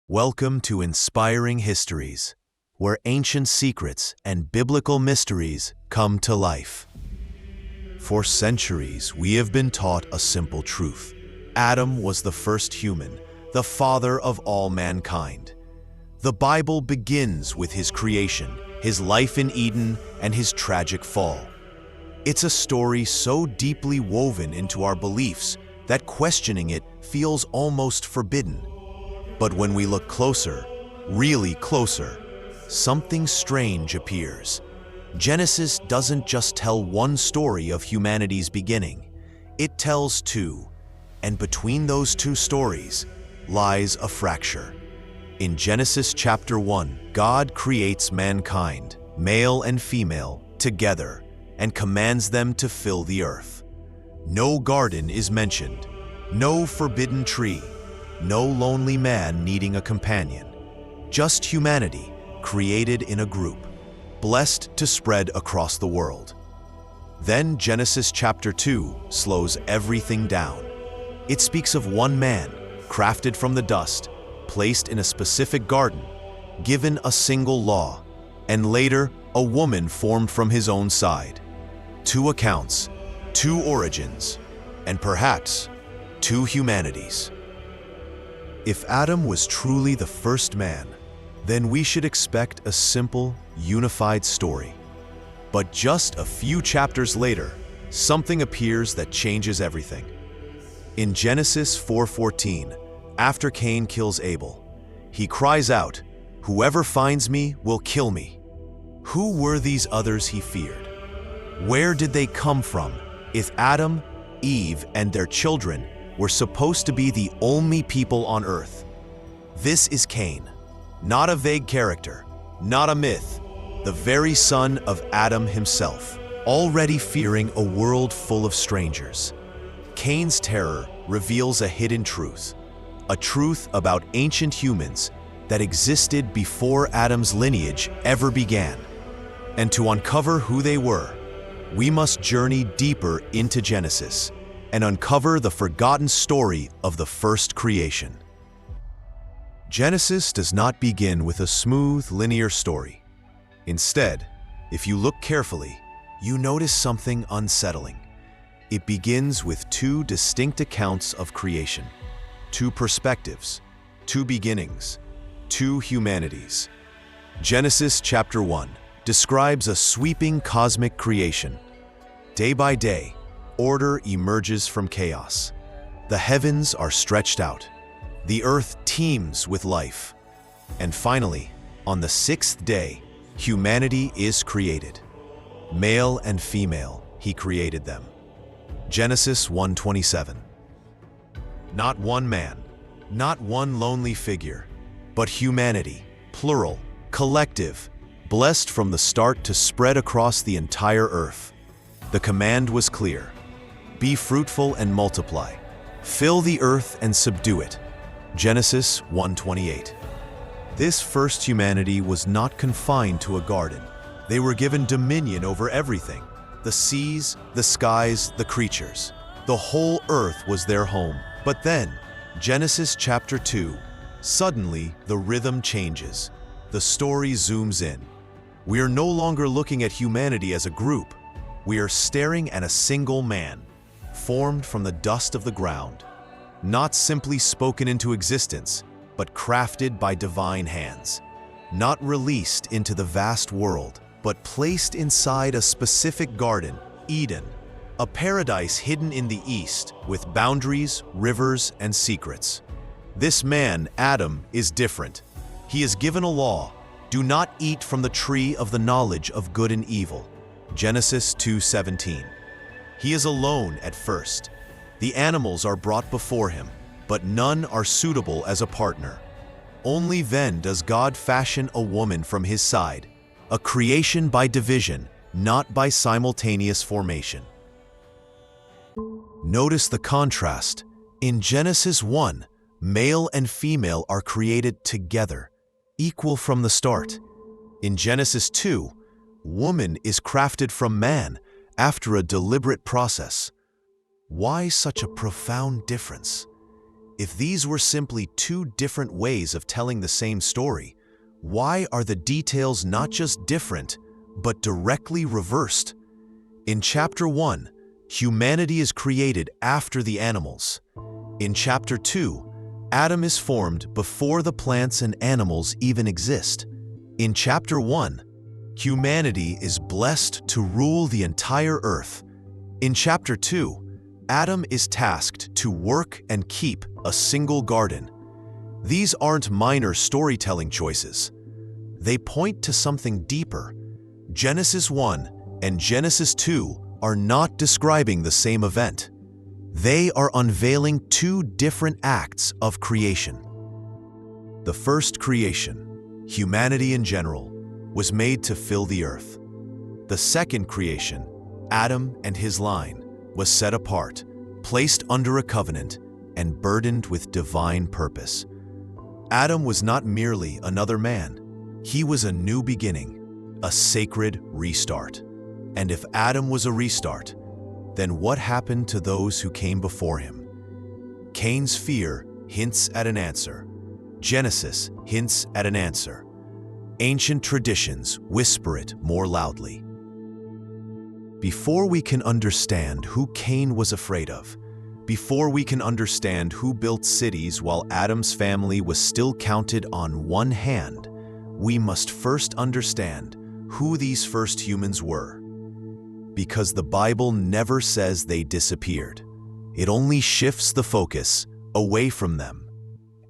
Welcome to Inspiring Histories, where ancient secrets and biblical mysteries come to life. For centuries, we have been taught a simple truth. Adam was the first human, the father of all mankind. The Bible begins with his creation, his life in Eden, and his tragic fall. It's a story so deeply woven into our beliefs that questioning it feels almost forbidden. But when we look closer, really closer, something strange appears. Genesis doesn't just tell one story of humanity's beginning, it tells two, and between those two stories lies a fracture. In Genesis chapter 1, God creates mankind, male and female, together, and commands them to fill the earth. No garden is mentioned, no forbidden tree, no lonely man needing a companion. Just humanity, created in a group, blessed to spread across the world. Then Genesis chapter 2 slows everything down. It speaks of one man, crafted from the dust, placed in a specific garden, given a single law, and later a woman formed from his own side. Two accounts, two origins, and perhaps two humanities. If Adam was truly the first man, then we should expect a simple, unified story. But just a few chapters later, something appears that changes everything. In Genesis 4:14, after Cain kills Abel, he cries out, "Whoever finds me will kill me." Who were these others he feared? Where did they come from if Adam, Eve, and their children were supposed to be the only people on earth? This is Cain, not a vague character, not a myth, the very son of Adam himself, already fearing a world full of strangers. Cain's terror reveals a hidden truth, a truth about ancient humans that existed before Adam's lineage ever began. And to uncover who they were, we must journey deeper into Genesis and uncover the forgotten story of the first creation. Genesis does not begin with a smooth, linear story. Instead, if you look carefully, you notice something unsettling. It begins with two distinct accounts of creation, two perspectives, two beginnings, two humanities. Genesis chapter 1 describes a sweeping cosmic creation. Day by day, order emerges from chaos. The heavens are stretched out. The earth teems with life. And finally, on the sixth day, humanity is created. Male and female, he created them. Genesis 1:27. Not one man, not one lonely figure, but humanity, plural, collective, blessed from the start to spread across the entire earth. The command was clear. Be fruitful and multiply. Fill the earth and subdue it. Genesis 1:28. This first humanity was not confined to a garden. They were given dominion over everything. The seas, the skies, the creatures. The whole earth was their home. But then, Genesis chapter 2, suddenly the rhythm changes. The story zooms in. We are no longer looking at humanity as a group. We are staring at a single man, formed from the dust of the ground, not simply spoken into existence, but crafted by divine hands, not released into the vast world, but placed inside a specific garden, Eden, a paradise hidden in the east with boundaries, rivers, and secrets. This man, Adam, is different. He is given a law: do not eat from the tree of the knowledge of good and evil. Genesis 2:17. He is alone at first. The animals are brought before him, but none are suitable as a partner. Only then does God fashion a woman from his side, a creation by division, not by simultaneous formation. Notice the contrast. In Genesis 1, male and female are created together, equal from the start. In Genesis 2, woman is crafted from man after a deliberate process. Why such a profound difference? If these were simply two different ways of telling the same story, why are the details not just different, but directly reversed? In Chapter 1, humanity is created after the animals. In Chapter 2, Adam is formed before the plants and animals even exist. In Chapter 1, humanity is blessed to rule the entire earth. In Chapter 2, Adam is tasked to work and keep a single garden. These aren't minor storytelling choices. They point to something deeper. Genesis 1 and Genesis 2 are not describing the same event. They are unveiling two different acts of creation. The first creation, humanity in general, was made to fill the earth. The second creation, Adam and his line, was set apart, placed under a covenant, and burdened with divine purpose. Adam was not merely another man. He was a new beginning, a sacred restart. And if Adam was a restart, then what happened to those who came before him? Cain's fear hints at an answer. Genesis hints at an answer. Ancient traditions whisper it more loudly. Before we can understand who Cain was afraid of, before we can understand who built cities while Adam's family was still counted on one hand, we must first understand who these first humans were. Because the Bible never says they disappeared. It only shifts the focus away from them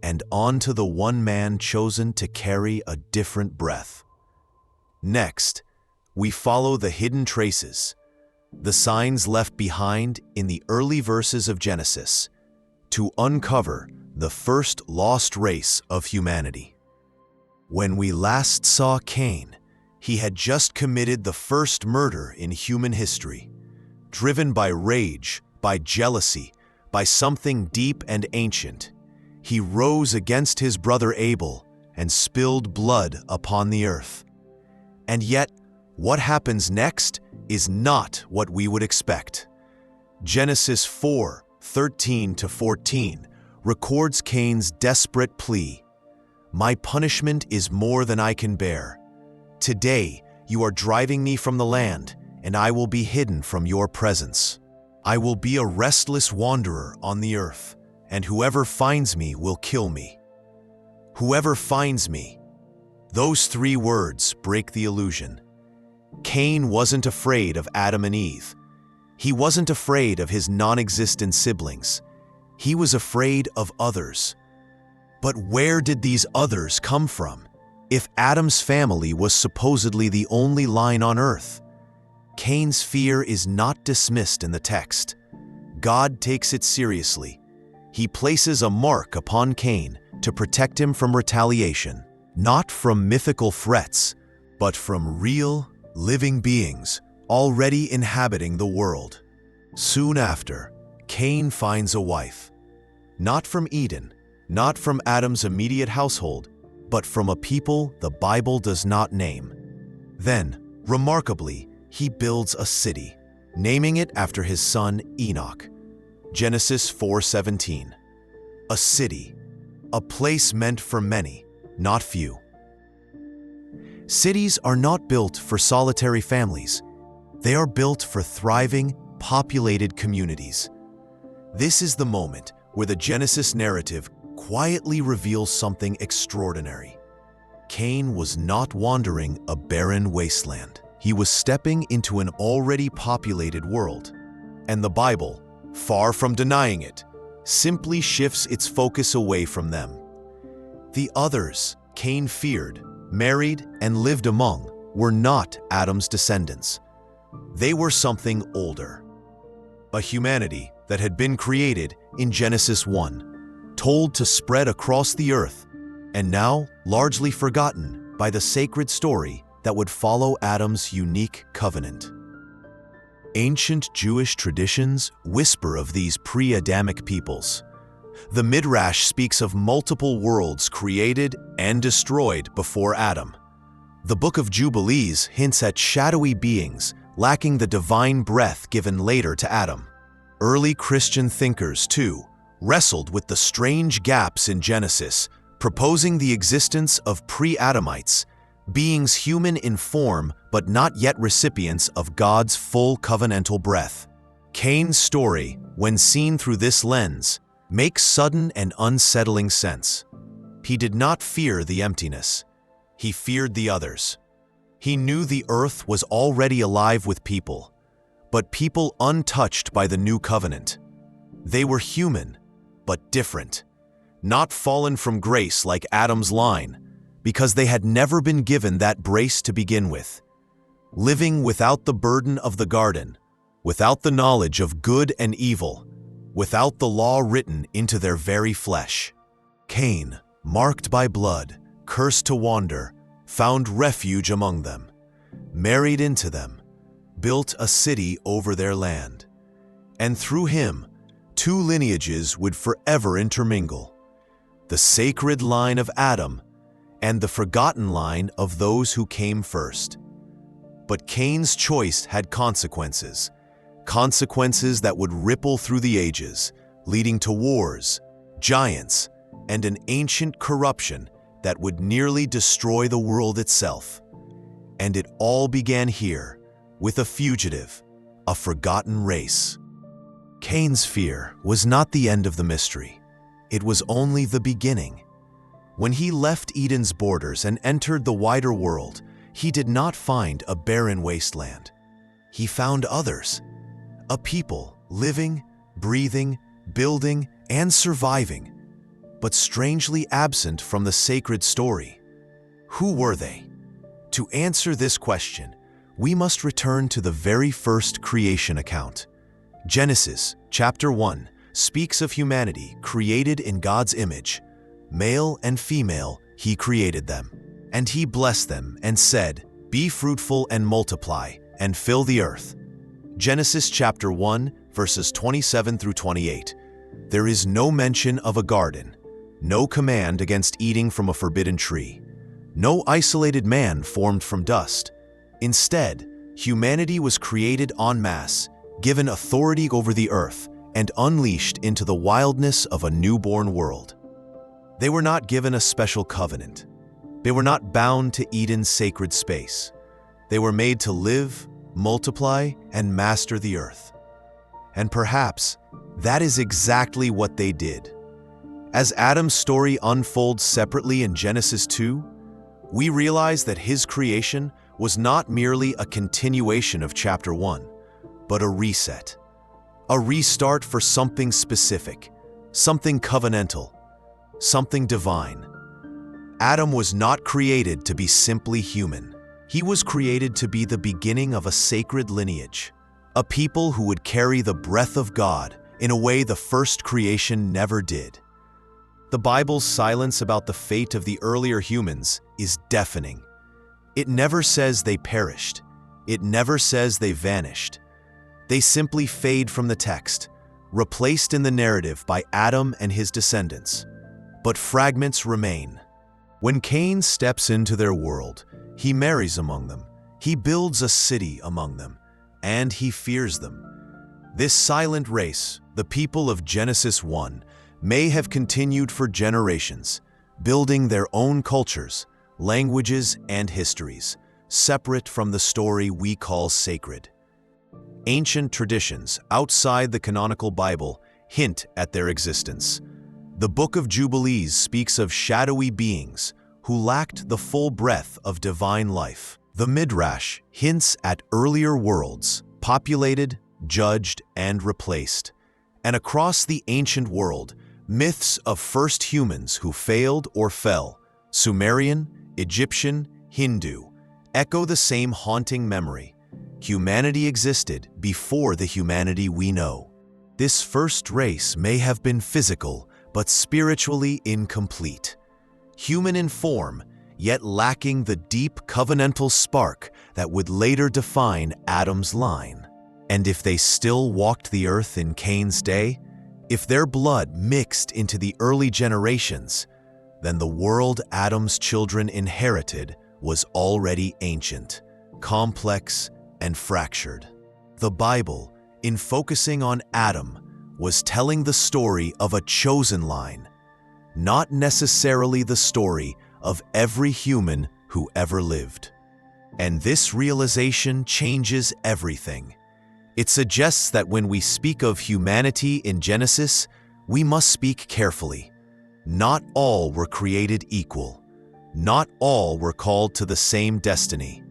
and onto the one man chosen to carry a different breath. Next, we follow the hidden traces, the signs left behind in the early verses of Genesis, to uncover the first lost race of humanity. When we last saw Cain, he had just committed the first murder in human history. Driven by rage, by jealousy, by something deep and ancient, he rose against his brother Abel and spilled blood upon the earth. And yet, what happens next is not what we would expect. Genesis 4:13-14 records Cain's desperate plea. "My punishment is more than I can bear. Today you are driving me from the land, and I will be hidden from your presence. I will be a restless wanderer on the earth, and whoever finds me will kill me." Whoever finds me. Those three words break the illusion. Cain wasn't afraid of Adam and Eve. He wasn't afraid of his non-existent siblings. He was afraid of others. But where did these others come from? If Adam's family was supposedly the only line on earth, Cain's fear is not dismissed in the text. God takes it seriously. He places a mark upon Cain to protect him from retaliation, not from mythical threats, but from real, living beings already inhabiting the world. Soon after, Cain finds a wife, not from Eden, not from Adam's immediate household, but from a people the Bible does not name. Then, remarkably, he builds a city, naming it after his son Enoch. Genesis 4:17. A city, a place meant for many, not few. Cities are not built for solitary families. They are built for thriving, populated communities. This is the moment where the Genesis narrative quietly reveals something extraordinary. Cain was not wandering a barren wasteland. He was stepping into an already populated world. And the Bible, far from denying it, simply shifts its focus away from them. The others Cain feared, married, and lived among were not Adam's descendants. They were something older. A humanity that had been created in Genesis 1, told to spread across the earth, and now largely forgotten by the sacred story that would follow Adam's unique covenant. Ancient Jewish traditions whisper of these pre-Adamic peoples. The Midrash speaks of multiple worlds created and destroyed before Adam. The Book of Jubilees hints at shadowy beings lacking the divine breath given later to Adam. Early Christian thinkers, too, wrestled with the strange gaps in Genesis, proposing the existence of pre-Adamites, beings human in form but not yet recipients of God's full covenantal breath. Cain's story, when seen through this lens, makes sudden and unsettling sense. He did not fear the emptiness. He feared the others. He knew the earth was already alive with people, but people untouched by the new covenant. They were human, but different, not fallen from grace like Adam's line, because they had never been given that grace to begin with. Living without the burden of the garden, without the knowledge of good and evil, without the law written into their very flesh. Cain, marked by blood, cursed to wander, found refuge among them, married into them, built a city over their land. And through him, two lineages would forever intermingle, the sacred line of Adam and the forgotten line of those who came first. But Cain's choice had consequences, consequences that would ripple through the ages, leading to wars, giants, and an ancient corruption that would nearly destroy the world itself. And it all began here, with a fugitive, a forgotten race. Cain's fear was not the end of the mystery. It was only the beginning. When he left Eden's borders and entered the wider world, he did not find a barren wasteland. He found others, a people living, breathing, building, and surviving, but strangely absent from the sacred story. Who were they? To answer this question, we must return to the very first creation account. Genesis chapter 1 speaks of humanity created in God's image. Male and female, he created them. And he blessed them and said, "Be fruitful and multiply, and fill the earth." Genesis chapter 1, verses 27 through 28. There is no mention of a garden, no command against eating from a forbidden tree, no isolated man formed from dust. Instead, humanity was created en masse, given authority over the earth, and unleashed into the wildness of a newborn world. They were not given a special covenant. They were not bound to Eden's sacred space. They were made to live, multiply, and master the earth. And perhaps that is exactly what they did. As Adam's story unfolds separately in Genesis 2, we realize that his creation was not merely a continuation of chapter 1, but a reset. A restart for something specific, something covenantal, something divine. Adam was not created to be simply human. He was created to be the beginning of a sacred lineage, a people who would carry the breath of God in a way the first creation never did. The Bible's silence about the fate of the earlier humans is deafening. It never says they perished. It never says they vanished. They simply fade from the text, replaced in the narrative by Adam and his descendants. But fragments remain. When Cain steps into their world, he marries among them, he builds a city among them, and he fears them. This silent race, the people of Genesis 1, may have continued for generations, building their own cultures, languages, and histories, separate from the story we call sacred. Ancient traditions outside the canonical Bible hint at their existence. The Book of Jubilees speaks of shadowy beings who lacked the full breadth of divine life. The Midrash hints at earlier worlds, populated, judged, and replaced. And across the ancient world, myths of first humans who failed or fell, Sumerian, Egyptian, Hindu, echo the same haunting memory. Humanity existed before the humanity we know. This first race may have been physical, but spiritually incomplete. Human in form, yet lacking the deep covenantal spark that would later define Adam's line. And if they still walked the earth in Cain's day, if their blood mixed into the early generations, then the world Adam's children inherited was already ancient, complex, and fractured. The Bible, in focusing on Adam, was telling the story of a chosen line, not necessarily the story of every human who ever lived. And this realization changes everything. It suggests that when we speak of humanity in Genesis, we must speak carefully. Not all were created equal. Not all were called to the same destiny.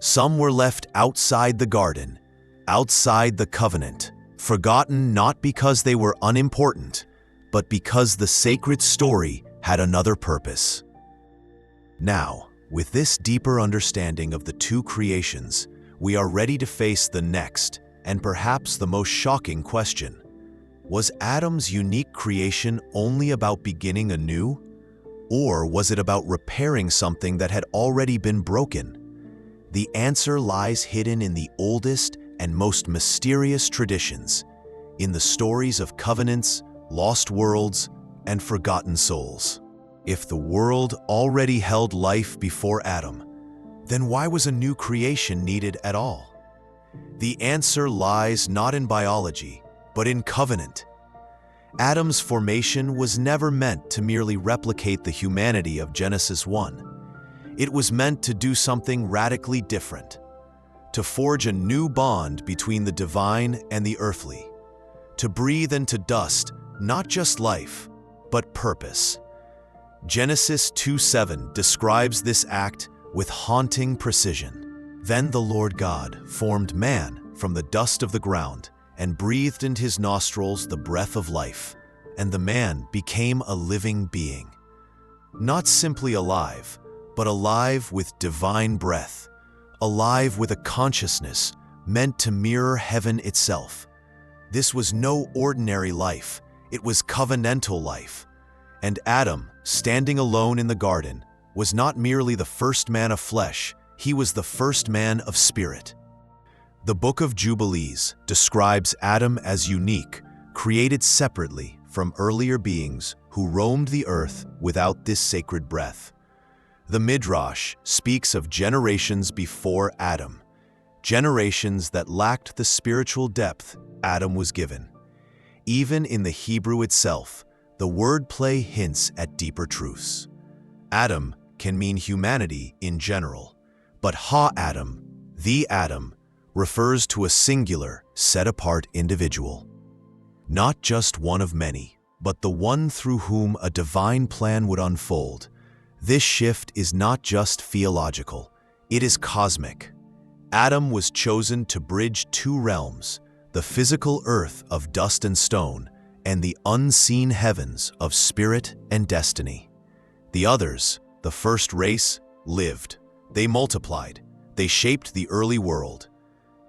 Some were left outside the garden, outside the covenant, forgotten not because they were unimportant, but because the sacred story had another purpose. Now, with this deeper understanding of the two creations, we are ready to face the next, and perhaps the most shocking question. Was Adam's unique creation only about beginning anew? Or was it about repairing something that had already been broken? The answer lies hidden in the oldest and most mysterious traditions, in the stories of covenants, lost worlds, and forgotten souls. If the world already held life before Adam, then why was a new creation needed at all? The answer lies not in biology, but in covenant. Adam's formation was never meant to merely replicate the humanity of Genesis 1. It was meant to do something radically different, to forge a new bond between the divine and the earthly, to breathe into dust not just life, but purpose. Genesis 2:7 describes this act with haunting precision. Then the Lord God formed man from the dust of the ground and breathed into his nostrils the breath of life, and the man became a living being. Not simply alive, but alive with divine breath, alive with a consciousness meant to mirror heaven itself. This was no ordinary life, it was covenantal life. And Adam, standing alone in the garden, was not merely the first man of flesh, he was the first man of spirit. The Book of Jubilees describes Adam as unique, created separately from earlier beings who roamed the earth without this sacred breath. The Midrash speaks of generations before Adam, generations that lacked the spiritual depth Adam was given. Even in the Hebrew itself, the wordplay hints at deeper truths. Adam can mean humanity in general, but Ha-Adam, the Adam, refers to a singular, set-apart individual. Not just one of many, but the one through whom a divine plan would unfold. This shift is not just theological, it is cosmic. Adam was chosen to bridge two realms, the physical earth of dust and stone, and the unseen heavens of spirit and destiny. The others, the first race, lived. They multiplied. They shaped the early world.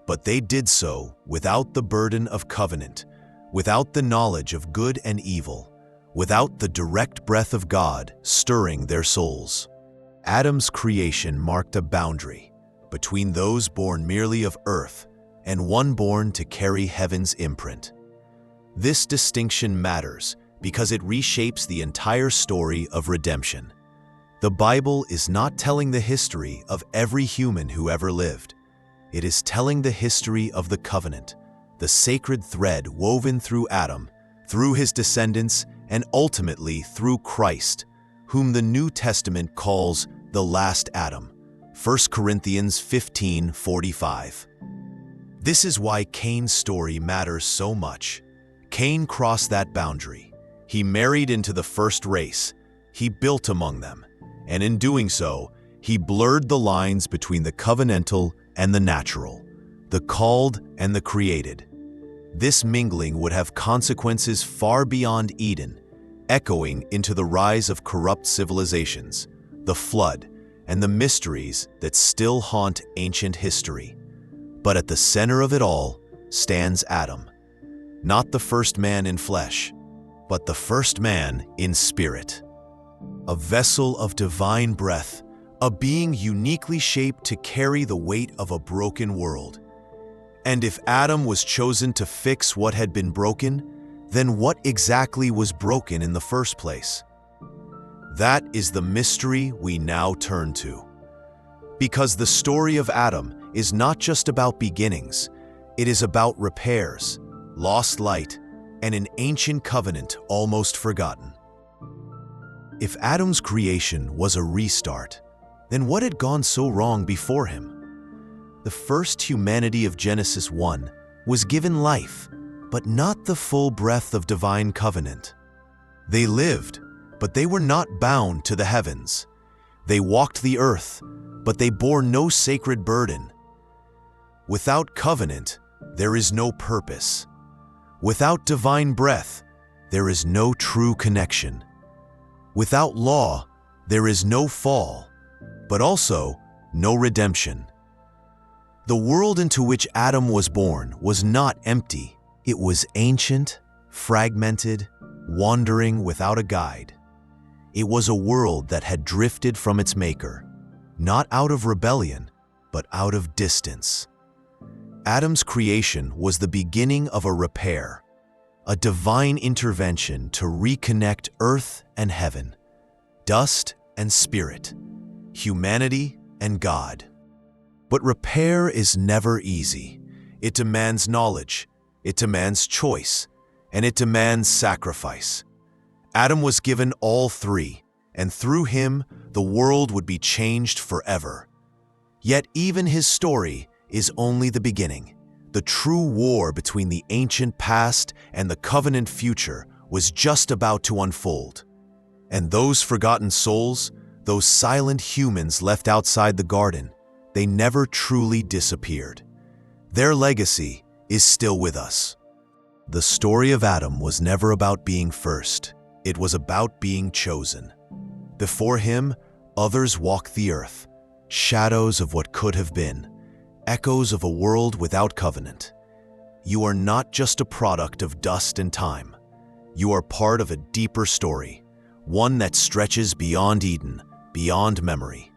But they did so without the burden of covenant, without the knowledge of good and evil, without the direct breath of God stirring their souls. Adam's creation marked a boundary between those born merely of earth and one born to carry heaven's imprint. This distinction matters because it reshapes the entire story of redemption. The Bible is not telling the history of every human who ever lived. It is telling the history of the covenant, the sacred thread woven through Adam, through his descendants, and ultimately through Christ, whom the New Testament calls the last Adam. 1 Corinthians 15:45. This is why Cain's story matters so much. Cain crossed that boundary. He married into the first race. He built among them. And in doing so, he blurred the lines between the covenantal and the natural, the called and the created. This mingling would have consequences far beyond Eden, echoing into the rise of corrupt civilizations, the flood, and the mysteries that still haunt ancient history. But at the center of it all stands Adam, not the first man in flesh, but the first man in spirit. A vessel of divine breath, a being uniquely shaped to carry the weight of a broken world. And if Adam was chosen to fix what had been broken, then what exactly was broken in the first place? That is the mystery we now turn to. Because the story of Adam is not just about beginnings, it is about repairs, lost light, and an ancient covenant almost forgotten. If Adam's creation was a restart, then what had gone so wrong before him? The first humanity of Genesis 1 was given life, but not the full breadth of divine covenant. They lived, but they were not bound to the heavens. They walked the earth, but they bore no sacred burden. Without covenant, there is no purpose. Without divine breath, there is no true connection. Without law, there is no fall, but also no redemption. The world into which Adam was born was not empty. It was ancient, fragmented, wandering without a guide. It was a world that had drifted from its maker, not out of rebellion, but out of distance. Adam's creation was the beginning of a repair, a divine intervention to reconnect earth and heaven, dust and spirit, humanity and God. But repair is never easy. It demands knowledge, it demands choice, and it demands sacrifice. Adam was given all three, and through him, the world would be changed forever. Yet even his story is only the beginning. The true war between the ancient past and the covenant future was just about to unfold. And those forgotten souls, those silent humans left outside the garden, they never truly disappeared. Their legacy is still with us. The story of Adam was never about being first. It was about being chosen. Before him, others walked the earth, shadows of what could have been, echoes of a world without covenant. You are not just a product of dust and time. You are part of a deeper story, one that stretches beyond Eden, beyond memory.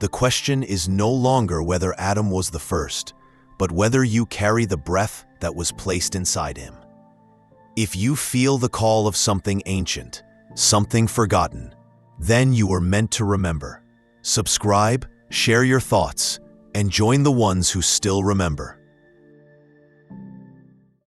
The question is no longer whether Adam was the first, but whether you carry the breath that was placed inside him. If you feel the call of something ancient, something forgotten, then you are meant to remember. Subscribe, share your thoughts, and join the ones who still remember.